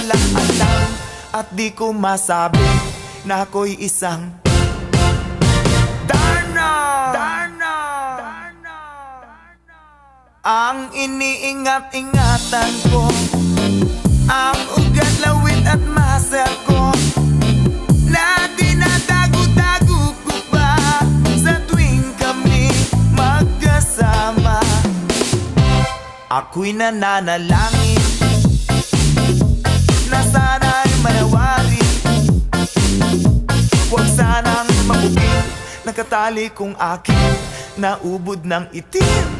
lang alam at di ko masabi na ako'y isang Darna. Ang iniingat-ingatan ko, ang ugat, lawit at muscle ko, na dinadago-dago ko pa sa tuwing kami magkasama. Ako'y nananalangin na sana'y manawari, huwag sanang mabugin, nakatali kong aking naubod ng itim.